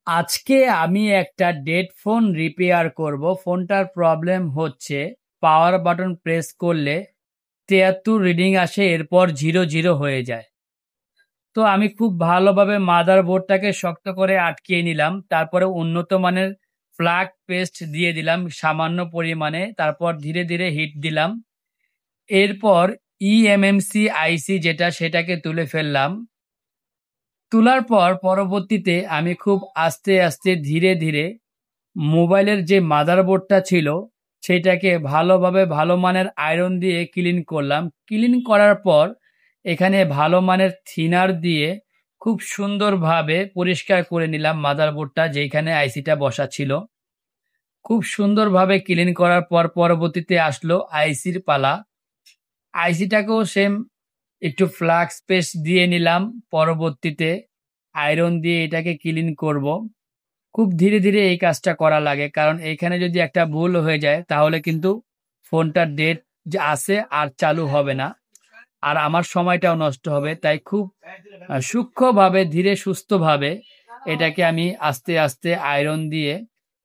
আজকে আমি একটা ডেড ফোন রিপেয়ার করব। ফোনটার প্রবলেম হচ্ছে পাওয়ার বাটন প্রেস করলে 73 রিডিং আসে, এরপর 00 হয়ে যায়। তো আমি খুব ভালোভাবে মাদারবোর্ডটাকে শক্ত করে আটকিয়ে নিলাম, তারপরে উন্নত মানের ফ্ল্যাগ পেস্ট দিয়ে দিলাম সামান্য পরিমাণে, তারপর ধীরে ধীরে হিট দিলাম। এরপর ইএমএমসি আইসি সেটাকে তুলে ফেললাম। তোলার পর পরবর্তীতে আমি খুব আস্তে আস্তে ধীরে ধীরে মোবাইলের যে মাদারবোর্ডটা ছিল সেটাকে ভালোভাবে ভালো মানের আয়রন দিয়ে ক্লিন করলাম। ক্লিন করার পর এখানে ভালো মানের থিনার দিয়ে খুব সুন্দরভাবে পরিষ্কার করে নিলাম মাদারবোর্ডটা, যেখানে আইসিটা বসা ছিল। খুব সুন্দরভাবে ক্লিন করার পর পরবর্তীতে আসলো আইসির পালা। আইসিটাকেও সেম একটু ফ্লাক্স পেস্ট দিয়ে নিলাম। পরবর্তীতে আয়রন দিয়ে এটাকে ক্লিন করব। খুব ধীরে ধীরে এই কাজটা করা লাগে, কারণ এইখানে যদি একটা ভুল হয়ে যায় তাহলে কিন্তু ফোনটার ডেট যে আছে আর চালু হবে না, আর আমার সময়টাও নষ্ট হবে। তাই খুব সূক্ষ্মভাবে ধীরে সুস্থভাবে এটাকে আমি আস্তে আস্তে আয়রন দিয়ে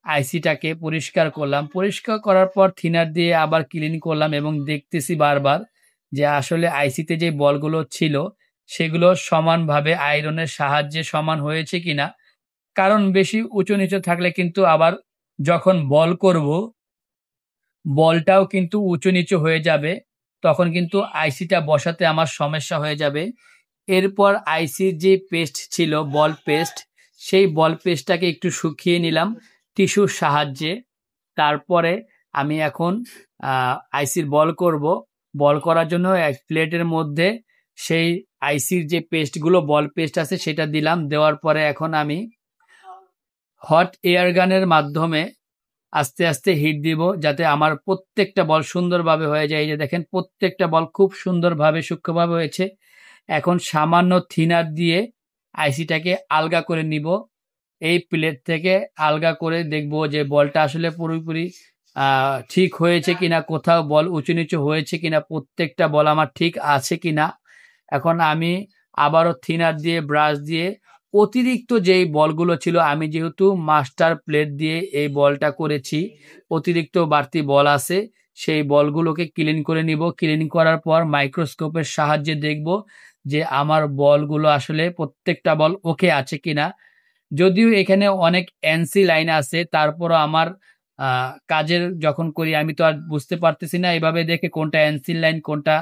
আইসিটাকে পরিষ্কার করলাম। পরিষ্কার করার পর থিনার দিয়ে আবার ক্লিন করলাম এবং দেখতেছি বারবার যে আসলে আইসিতে যে বলগুলো ছিল সেগুলো সমানভাবে আয়রনের সাহায্যে সমান হয়েছে কিনা। কারণ বেশি উঁচু নিচু থাকলে কিন্তু আবার যখন বল করব বলটাও কিন্তু উঁচু নিচু হয়ে যাবে, তখন কিন্তু আইসিটা বসাতে আমার সমস্যা হয়ে যাবে। এরপর আইসির যে পেস্ট ছিল বল পেস্ট, সেই বল পেস্টটাকে একটু শুকিয়ে নিলাম টিস্যুর সাহায্যে। তারপরে আমি এখন আইসির বল করব। বল করার জন্য এক প্লেটের মধ্যে সেই আইসির যে পেস্টগুলো বল পেস্ট আছে সেটা দিলাম। দেওয়ার পরে এখন আমি হট এয়ার গানের মাধ্যমে আস্তে আস্তে হিট দিব, যাতে আমার প্রত্যেকটা বল সুন্দরভাবে হয়ে যায়। এই যে দেখেন প্রত্যেকটা বল খুব সুন্দরভাবে সূক্ষ্মভাবে হয়েছে। এখন সামান্য থিনার দিয়ে আইসিটাকে আলগা করে নিব। এই প্লেট থেকে আলগা করে দেখব যে বলটা আসলে পুরোপুরি ঠিক হয়েছে কিনা, কোথাও বল উঁচু নিচু হয়েছে কিনা, প্রত্যেকটা বল আমার ঠিক আছে কিনা। এখন আমি আবারও থিনার দিয়ে ব্রাশ দিয়ে অতিরিক্ত যেই বলগুলো ছিল, আমি যেহেতু মাস্টার প্লেট দিয়ে এই বলটা করেছি, অতিরিক্ত বাড়তি বল আছে, সেই বলগুলোকে ক্লিন করে নিব। ক্লিন করার পর মাইক্রোস্কোপের সাহায্যে দেখব যে আমার বলগুলো আসলে প্রত্যেকটা বল ওকে আছে কিনা। যদিও এখানে অনেক এনসি লাইন আছে, তারপরও আমার কাজের যখন করি আমি তো আর বুঝতে পারতেছি না এভাবে দেখে কোনটা এনসি লাইন কোনটা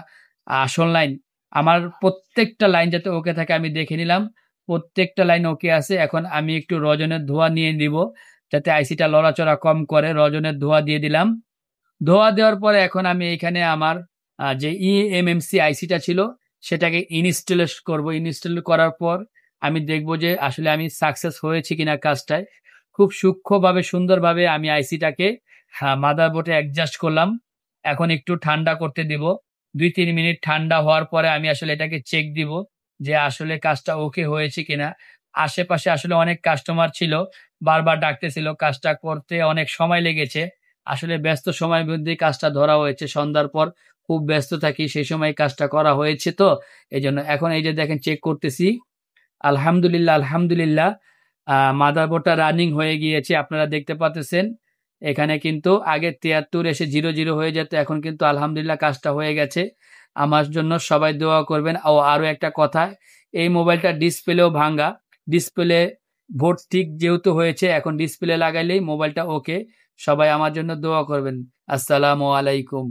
আসল লাইন। আমার প্রত্যেকটা লাইন যাতে ওকে থাকে আমি দেখে নিলাম, প্রত্যেকটা লাইন ওকে আছে। এখন আমি একটু রজনের ধোঁয়া নিয়ে নিব যাতে আইসিটা লড়াচড়া কম করে। রজনের ধোঁয়া দিয়ে দিলাম। ধোঁয়া দেওয়ার পরে এখন আমি এখানে আমার যে ইএমএমসি আইসিটা ছিল সেটাকে ইনস্টল করব। ইনস্টল করার পর আমি দেখব যে আসলে আমি সাকসেস হয়েছি কিনা কাজটায়। খুব সূক্ষ্মভাবে সুন্দরভাবে আমি আইসিটাকে মাদারবোর্ডে অ্যাডজাস্ট করলাম। এখন একটু ঠান্ডা করতে দিব। 2-3 মিনিট ঠান্ডা হওয়ার পরে আমি আসলে এটাকে চেক দিব যে আসলে কাজটা ওকে হয়েছে কিনা। আশেপাশে আসলে অনেক কাস্টমার ছিল, বারবার ডাকতেছিল, কাজটা করতে অনেক সময় লেগেছে। আসলে ব্যস্ত সময়ের মধ্যে কাজটা ধরা হয়েছে, সন্ধ্যার পর খুব ব্যস্ত থাকি, সেই সময় কাজটা করা হয়েছে। তো এই জন্য এখন এই যে দেখেন চেক করতেছি। আলহামদুলিল্লাহ আলহামদুলিল্লাহ, মাদারবোর্ডটা রানিং হয়ে গিয়েছে, আপনারা দেখতে পাচ্ছেন। এখানে কিন্তু আগে 73 এসে 00 হয়ে যেত, এখন কিন্তু আলহামদুলিল্লাহ কাজটা হয়ে গেছে। আমার জন্য সবাই দোয়া করবেন। ও আরও একটা কথা, এই মোবাইলটা ডিসপ্লেও ভাঙ্গা, ডিসপ্লে ভোট ঠিক যেহেতু হয়েছে, এখন ডিসপ্লে লাগাইলেই মোবাইলটা ওকে। সবাই আমার জন্য দোয়া করবেন। আসসালামু আলাইকুম।